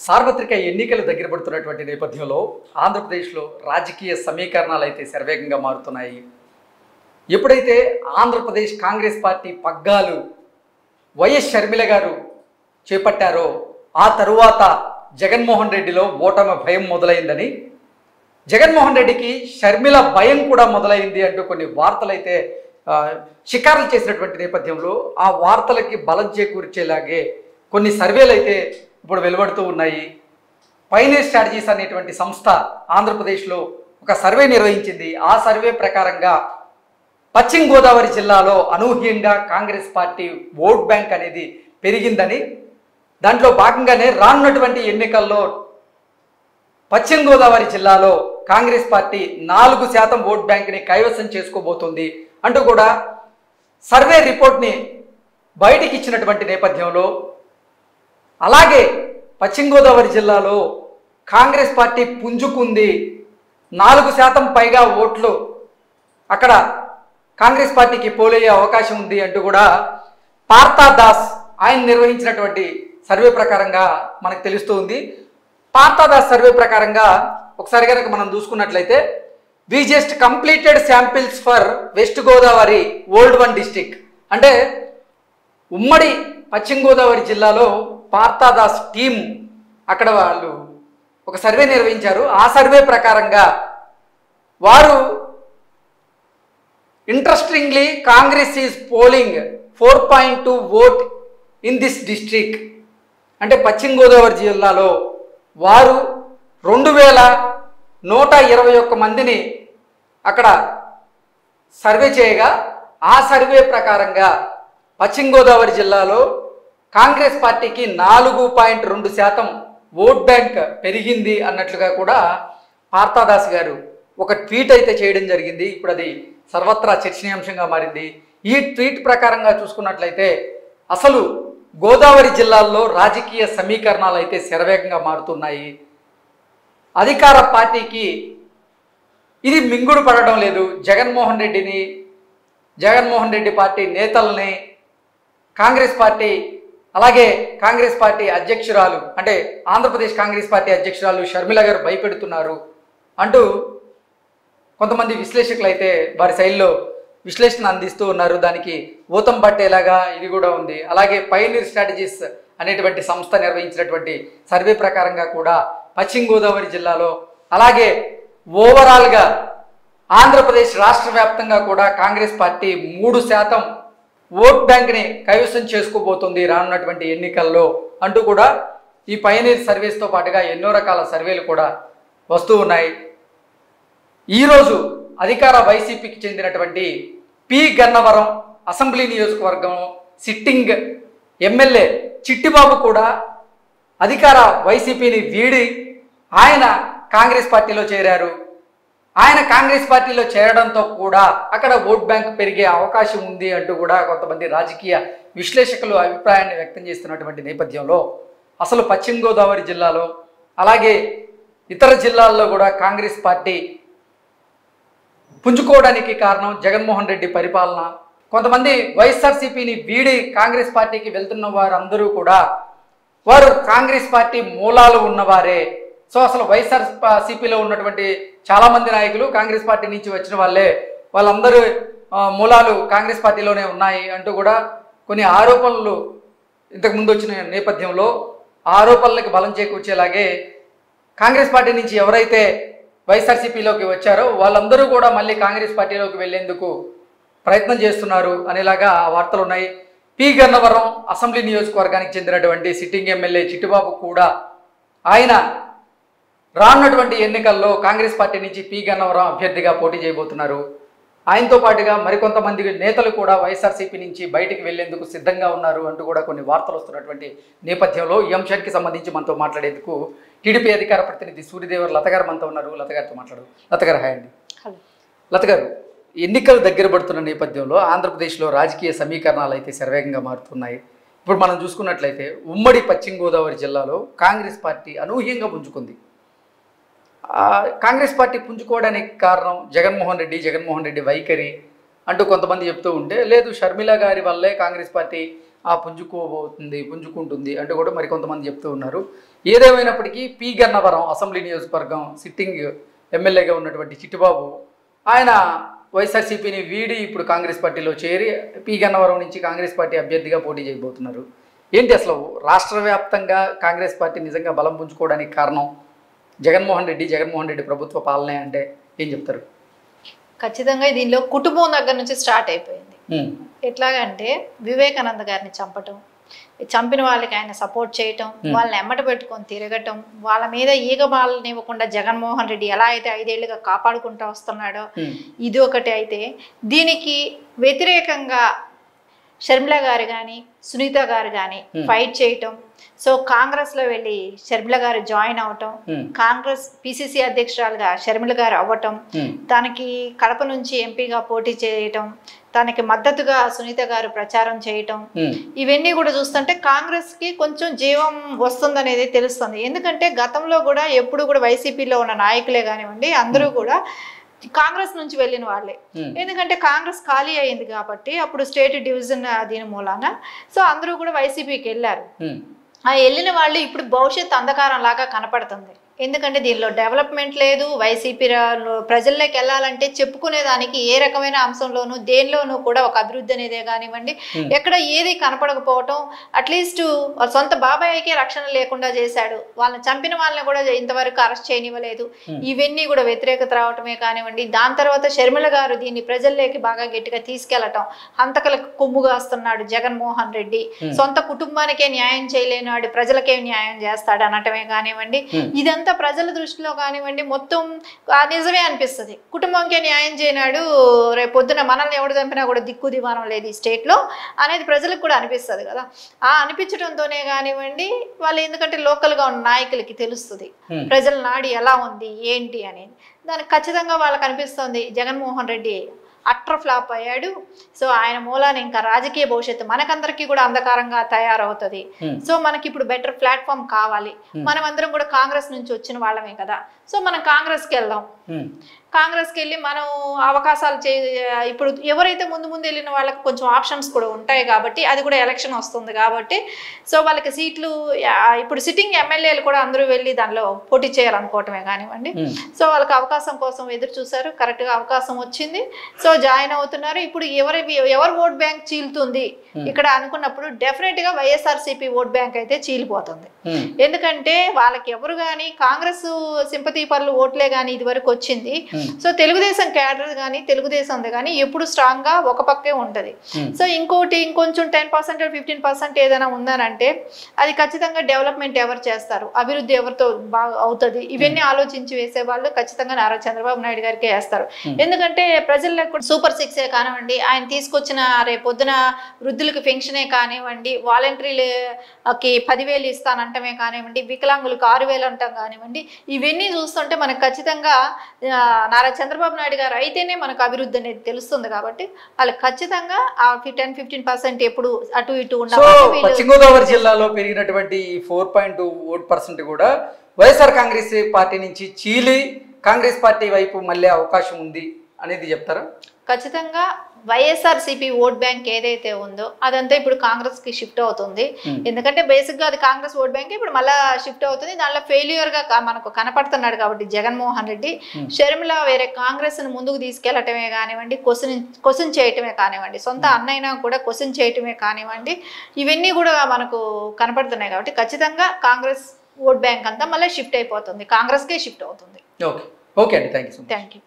సార్వత్రిక ఎన్నికలు దగ్గర పడుతున్నటువంటి నేపథ్యంలో ఆంధ్రప్రదేశ్లో రాజకీయ సమీకరణాలు అయితే శరవేగంగా మారుతున్నాయి. ఎప్పుడైతే ఆంధ్రప్రదేశ్ కాంగ్రెస్ పార్టీ పగ్గాలు వైఎస్ షర్మిల గారు చేపట్టారో ఆ తరువాత జగన్మోహన్ రెడ్డిలో ఓటమి భయం మొదలైందని, జగన్మోహన్ రెడ్డికి షర్మిల భయం కూడా మొదలైంది అంటూ కొన్ని వార్తలు అయితే షికారులు చేసినటువంటి నేపథ్యంలో ఆ వార్తలకి బలం చేకూర్చేలాగే కొన్ని సర్వేలు అయితే ఇప్పుడు వెలువడుతూ ఉన్నాయి. పైనీర్ స్ట్రాటజీస్ అనేటువంటి సంస్థ ఆంధ్రప్రదేశ్లో ఒక సర్వే నిర్వహించింది. ఆ సర్వే ప్రకారంగా పశ్చిమ గోదావరి జిల్లాలో అనూహ్యంగా కాంగ్రెస్ పార్టీ ఓట్ బ్యాంక్ అనేది పెరిగిందని, దాంట్లో భాగంగానే రానున్నటువంటి ఎన్నికల్లో పశ్చిమ గోదావరి జిల్లాలో కాంగ్రెస్ పార్టీ 4% ఓట్ బ్యాంక్ని కైవసం చేసుకోబోతుంది అంటూ కూడా సర్వే రిపోర్ట్ని బయటికి ఇచ్చినటువంటి నేపథ్యంలో, అలాగే పశ్చిమ గోదావరి జిల్లాలో కాంగ్రెస్ పార్టీ పుంజుకుంది, 4% పైగా ఓట్లు అక్కడ కాంగ్రెస్ పార్టీకి పోలయ్యే అవకాశం ఉంది అంటూ కూడా పార్థా దాస్ ఆయన నిర్వహించినటువంటి సర్వే ప్రకారంగా మనకు తెలుస్తూ ఉంది. పార్థా దాస్ సర్వే ప్రకారంగా ఒకసారి కనుక మనం చూసుకున్నట్లయితే, we just completed samples for west Godavari old one district, అంటే ఉమ్మడి పశ్చిమ గోదావరి జిల్లాలో పార్థా దాస్ టీం అక్కడ వాళ్ళు ఒక సర్వే నిర్వహించారు. ఆ సర్వే ప్రకారంగా వారు interestingly Congress is polling 4.2 vote in this district, అంటే పశ్చిమ గోదావరి జిల్లాలో వారు 2121 మందిని అక్కడ సర్వే చేయగా, ఆ సర్వే ప్రకారంగా పశ్చిమ గోదావరి జిల్లాలో కాంగ్రెస్ పార్టీకి 4.2% ఓట్ బ్యాంక్ పెరిగింది అన్నట్లుగా కూడా పార్థాదాస్ గారు ఒక ట్వీట్ అయితే చేయడం జరిగింది. ఇప్పుడు అది సర్వత్రా చర్చనీయాంశంగా మారింది. ఈ ట్వీట్ ప్రకారంగా చూసుకున్నట్లయితే అసలు గోదావరి జిల్లాల్లో రాజకీయ సమీకరణాలు అయితే శరవేగంగా మారుతున్నాయి. అధికార పార్టీకి ఇది మింగుడు పడడం లేదు. జగన్మోహన్ రెడ్డి పార్టీ నేతల్ని కాంగ్రెస్ పార్టీ, అలాగే కాంగ్రెస్ పార్టీ అధ్యక్షురాలు, అంటే ఆంధ్రప్రదేశ్ కాంగ్రెస్ పార్టీ అధ్యక్షురాలు షర్మిల గారు భయపెడుతున్నారు అంటూ కొంతమంది విశ్లేషకులు అయితే వారి శైలిలో విశ్లేషణ అందిస్తూ ఉన్నారు. దానికి ఊతం పట్టేలాగా ఇది కూడా ఉంది. అలాగే పైనీర్ స్ట్రాటజీస్ అనేటువంటి సంస్థ నిర్వహించినటువంటి సర్వే ప్రకారంగా కూడా పశ్చిమ గోదావరి జిల్లాలో, అలాగే ఓవరాల్గా ఆంధ్రప్రదేశ్ రాష్ట్ర వ్యాప్తంగా కూడా కాంగ్రెస్ పార్టీ 3% ఓట్ బ్యాంక్ని కైవసం చేసుకోబోతుంది రానున్నటువంటి ఎన్నికల్లో అంటూ కూడా ఈ పైనీర్ సర్వేస్తో పాటుగా ఎన్నో రకాల సర్వేలు కూడా వస్తూ ఉన్నాయి. ఈరోజు అధికార వైసీపీకి చెందినటువంటి పి గన్నవరం అసెంబ్లీ నియోజకవర్గం సిట్టింగ్ ఎమ్మెల్యే చిట్టిబాబు కూడా అధికార వైసీపీని వీడి ఆయన కాంగ్రెస్ పార్టీలో చేరారు. ఆయన కాంగ్రెస్ పార్టీలో చేరడంతో కూడా అక్కడ ఓట్ బ్యాంక్ పెరిగే అవకాశం ఉంది అంటూ కూడా కొంతమంది రాజకీయ విశ్లేషకులు అభిప్రాయాన్ని వ్యక్తం చేస్తున్నటువంటి నేపథ్యంలో, అసలు పశ్చిమ గోదావరి జిల్లాలో అలాగే ఇతర జిల్లాల్లో కూడా కాంగ్రెస్ పార్టీ పుంజుకోవడానికి కారణం జగన్మోహన్ రెడ్డి పరిపాలన. కొంతమంది వైఎస్ఆర్సీపీని వీడి కాంగ్రెస్ పార్టీకి వెళ్తున్న వారందరూ కూడా వారు కాంగ్రెస్ పార్టీ మూలాలు ఉన్నవారే. సో అసలు వైఎస్ఆర్సీపీలో ఉన్నటువంటి చాలామంది నాయకులు కాంగ్రెస్ పార్టీ నుంచి వచ్చిన వాళ్ళే, వాళ్ళందరూ మూలాలు కాంగ్రెస్ పార్టీలోనే ఉన్నాయి అంటూ కూడా కొన్ని ఆరోపణలు ఇంతకుముందు వచ్చిన నేపథ్యంలో ఆరోపణలకు బలం చేకూర్చేలాగే కాంగ్రెస్ పార్టీ నుంచి ఎవరైతే వైఎస్ఆర్సీపీలోకి వచ్చారో వాళ్ళందరూ కూడా మళ్ళీ కాంగ్రెస్ పార్టీలోకి వెళ్లేందుకు ప్రయత్నం చేస్తున్నారు అనేలాగా వార్తలు ఉన్నాయి. పి గన్నవరం అసెంబ్లీ నియోజకవర్గానికి చెందినటువంటి సిట్టింగ్ ఎమ్మెల్యే చిట్టిబాబు కూడా ఆయన రానున్నటువంటి ఎన్నికల్లో కాంగ్రెస్ పార్టీ నుంచి పి గన్నవరం అభ్యర్థిగా పోటీ చేయబోతున్నారు. ఆయనతో పాటుగా మరికొంతమంది నేతలు కూడా వైఎస్ఆర్సీపీ నుంచి బయటికి వెళ్లేందుకు సిద్ధంగా ఉన్నారు అంటూ కూడా కొన్ని వార్తలు వస్తున్నటువంటి నేపథ్యంలో ఈ అంశానికి సంబంధించి మనతో మాట్లాడేందుకు టీడీపీ అధికార ప్రతినిధి సూర్యదేవర్ లత గారు మనతో ఉన్నారు. లత గారితో మాట్లాడు. లత గారు హాయ్ అండి. లత గారు, ఎన్నికలు దగ్గర పడుతున్న నేపథ్యంలో ఆంధ్రప్రదేశ్లో రాజకీయ సమీకరణాలు అయితే శరవేగంగా మారుతున్నాయి. ఇప్పుడు మనం చూసుకున్నట్లయితే ఉమ్మడి పశ్చిమ గోదావరి జిల్లాలో కాంగ్రెస్ పార్టీ అనూహ్యంగా పుంజుకుంది. కాంగ్రెస్ పార్టీ పుంజుకోవడానికి కారణం జగన్మోహన్ రెడ్డి వైఖరి అంటూ కొంతమంది చెప్తూ ఉంటే, లేదు షర్మిల గారి వల్లే కాంగ్రెస్ పార్టీ పుంజుకుంటుంది అంటూ కూడా మరికొంతమంది చెప్తూ ఉన్నారు. ఏదేమైనప్పటికీ పి గన్నవరం అసెంబ్లీ నియోజకవర్గం సిట్టింగ్ ఎమ్మెల్యేగా ఉన్నటువంటి చిట్టిబాబు ఆయన వైఎస్ఆర్సీపీని వీడి ఇప్పుడు కాంగ్రెస్ పార్టీలో చేరి పి గన్నవరం నుంచి కాంగ్రెస్ పార్టీ అభ్యర్థిగా పోటీ చేయబోతున్నారు. ఏంటి అసలు రాష్ట్ర వ్యాప్తంగా కాంగ్రెస్ పార్టీ నిజంగా బలం పుంజుకోవడానికి కారణం జగన్మోహన్ రెడ్డి ప్రభుత్వ పాలనే అంటే ఏం చెప్తారు? ఖచ్చితంగా దీనిలో కుటుంబం దగ్గర నుంచి స్టార్ట్ అయిపోయింది. ఎట్లాగంటే వివేకానంద గారిని చంపిన వాళ్ళకి ఆయన సపోర్ట్ చేయటం, వాళ్ళని ఎమ్మట పెట్టుకొని తిరగటం, వాళ్ళ మీద ఈగబాలని ఇవ్వకుండా జగన్మోహన్ రెడ్డి ఎలా అయితే 5 ఏళ్లుగా కాపాడుకుంటూ వస్తున్నాడో ఇది ఒకటి. అయితే దీనికి వ్యతిరేకంగా షర్మిల గారు కానీ సునీత గారు కానీ ఫైట్ చేయటం, సో కాంగ్రెస్లో వెళ్ళి షర్మిల గారు జాయిన్ అవటం, కాంగ్రెస్ పిసిసి అధ్యక్షురాలుగా షర్మిల గారు అవ్వటం, తనకి కడప నుంచి ఎంపీగా పోటీ చేయటం, తనకి మద్దతుగా సునీత గారు ప్రచారం చేయటం, ఇవన్నీ కూడా చూస్తుంటే కాంగ్రెస్ కి కొంచెం జీవం వస్తుందనేది తెలుస్తుంది. ఎందుకంటే గతంలో కూడా ఎప్పుడు కూడా వైసీపీలో ఉన్న నాయకులే కానివ్వండి అందరూ కూడా కాంగ్రెస్ నుంచి వెళ్ళిన వాళ్ళే. ఎందుకంటే కాంగ్రెస్ ఖాళీ అయింది కాబట్టి అప్పుడు స్టేట్ డివిజన్ దీని మూలాన సో అందరూ కూడా వైసీపీకి వెళ్ళారు. ఆ వెళ్ళిన వాళ్ళు ఇప్పుడు భవిష్యత్ అంధకారం లాగా కనపడుతుంది. ఎందుకంటే దీనిలో డెవలప్మెంట్ లేదు. వైసీపీ ప్రజల్లోకి వెళ్ళాలంటే చెప్పుకునేదానికి ఏ రకమైన అంశంలోనూ దేనిలోనూ కూడా ఒక అభివృద్ధి అనేదే కానివ్వండి ఎక్కడ ఏది కనపడకపోవటం, అట్లీస్ట్ సొంత బాబాయ్కే రక్షణ లేకుండా చేశాడు, వాళ్ళని చంపిన వాళ్ళని కూడా ఇంతవరకు అరెస్ట్ చేయనివ్వలేదు. ఇవన్నీ కూడా వ్యతిరేకత రావటమే కానివ్వండి. దాని తర్వాత షర్మిల గారు దీన్ని ప్రజల్లోకి బాగా గట్టిగా తీసుకెళ్లటం, హంతకులకు కొమ్ముగాస్తున్నాడు జగన్మోహన్ రెడ్డి, సొంత కుటుంబానికే న్యాయం చేయలేనాడు ప్రజలకే న్యాయం చేస్తాడు అనటమే కానివ్వండి. ఇదంతా ప్రజల దృష్టిలో కానివ్వండి మొత్తం నిజమే అనిపిస్తుంది. కుటుంబంకే న్యాయం చేయనాడు, రేపు పొద్దున మనల్ని ఎవడు చంపినా కూడా దిక్కు దివానం లేదు ఈ స్టేట్లో అనేది ప్రజలకు కూడా అనిపిస్తుంది కదా. ఆ అనిపించడంతోనే కానివ్వండి వాళ్ళు ఎందుకంటే లోకల్గా ఉన్న నాయకులకి తెలుస్తుంది ప్రజల నాడి ఎలా ఉంది ఏంటి అనేది. దానికి ఖచ్చితంగా వాళ్ళకి అనిపిస్తుంది జగన్మోహన్ రెడ్డి అట్టర్ ఫ్లాప్ అయ్యాడు, సో ఆయన మూలాన ఇంకా రాజకీయ భవిష్యత్తు మనకందరికీ కూడా అంధకారంగా తయారవుతుంది. సో మనకి ఇప్పుడు బెటర్ ప్లాట్ఫామ్ కావాలి, మనం అందరం కూడా కాంగ్రెస్ నుంచి వచ్చిన వాళ్ళమే కదా, సో మనం కాంగ్రెస్కి వెళ్దాం, కాంగ్రెస్కి వెళ్ళి మనం అవకాశాలు ఇప్పుడు ఎవరైతే ముందు వెళ్ళిన వాళ్ళకి కొంచెం ఆప్షన్స్ కూడా ఉంటాయి కాబట్టి అది కూడా ఎలక్షన్ వస్తుంది కాబట్టి సో వాళ్ళకి సీట్లు ఇప్పుడు సిట్టింగ్ ఎమ్మెల్యేలు కూడా అందరూ వెళ్ళి దానిలో పోటీ చేయాలనుకోవటమే కానివ్వండి. సో వాళ్ళకి అవకాశం కోసం ఎదురు చూశారు, కరెక్ట్గా అవకాశం వచ్చింది, సో జాయిన్ అవుతున్నారు. ఇప్పుడు ఎవరు ఓట్ బ్యాంక్ చీలుతుంది ఇక్కడ అనుకున్నప్పుడు డెఫినెట్ గా వైఎస్ఆర్సీపీ ఓట్ బ్యాంక్ అయితే చీలిపోతుంది. ఎందుకంటే వాళ్ళకి ఎవరు కానీ కాంగ్రెస్ సింపతి పరులు ఓట్లే కానీ ఇది వరకు వచ్చింది. సో తెలుగుదేశం క్యాడర్ కానీ తెలుగుదేశం కానీ ఎప్పుడు స్ట్రాంగ్ గా ఒక పక్కే ఉంటది. సో ఇంకొంచెం 10% 15% ఏదైనా ఉందనంటే అది ఖచ్చితంగా డెవలప్మెంట్ ఎవరు చేస్తారు, అభివృద్ధి ఎవరితో బాగా అవుతుంది, ఇవన్నీ ఆలోచించి వేసే వాళ్ళు ఖచ్చితంగా నారా చంద్రబాబు నాయుడు గారికి వేస్తారు. ఎందుకంటే ప్రజల్లో సూపర్ 6 కానివ్వండి, ఆయన తీసుకొచ్చిన రేపొద్దున వృద్ధులకు పెన్షనే కానివ్వండి, వాలంటరీలకి 10,000 ఇస్తానంటమే కానివ్వండి, వికలాంగులకు 6,000 అంటాం కానివ్వండి, ఇవన్నీ చూస్తుంటే మనకు ఖచ్చితంగా నారా చంద్రబాబు నాయుడు గారు అయితేనే మనకు అభివృద్ధి అనేది తెలుస్తుంది. కాబట్టి వాళ్ళకి ఖచ్చితంగా 10-15% ఎప్పుడు అటు ఇటు ఉన్న పశ్చిమ గోదావరి జిల్లాలో పెరిగినటువంటి 4.2% కూడా వైఎస్ఆర్ కాంగ్రెస్ పార్టీ నుంచి చీలి కాంగ్రెస్ పార్టీ వైపు మళ్ళీ అవకాశం ఉంది అనేది చెప్తారా? ఖచ్చితంగా వైఎస్ఆర్సీపీ ఓట్ బ్యాంక్ ఏదైతే ఉందో అదంతా ఇప్పుడు కాంగ్రెస్ కి షిఫ్ట్ అవుతుంది. ఎందుకంటే బేసిక్ గా అది కాంగ్రెస్ ఓట్ బ్యాంక్ ఇప్పుడు మళ్ళీ షిఫ్ట్ అవుతుంది. దానిలో ఫెయిల్యూర్ గా మనకు కనపడుతున్నాడు కాబట్టి జగన్మోహన్ రెడ్డి షర్మిల వేరే కాంగ్రెస్ ను ముందుకు తీసుకెళ్లటమే కానివ్వండి, క్వశ్చన్ చేయటమే కానివ్వండి, సొంత అన్నైనా కూడా క్వశ్చన్ చేయటమే కానివ్వండి, ఇవన్నీ కూడా మనకు కనపడుతున్నాయి. కాబట్టి ఖచ్చితంగా కాంగ్రెస్ ఓట్ బ్యాంక్ అంతా మళ్ళీ షిఫ్ట్ అయిపోతుంది, కాంగ్రెస్ కే షిఫ్ట్ అవుతుంది. ఓకే అండి, థ్యాంక్ యూ.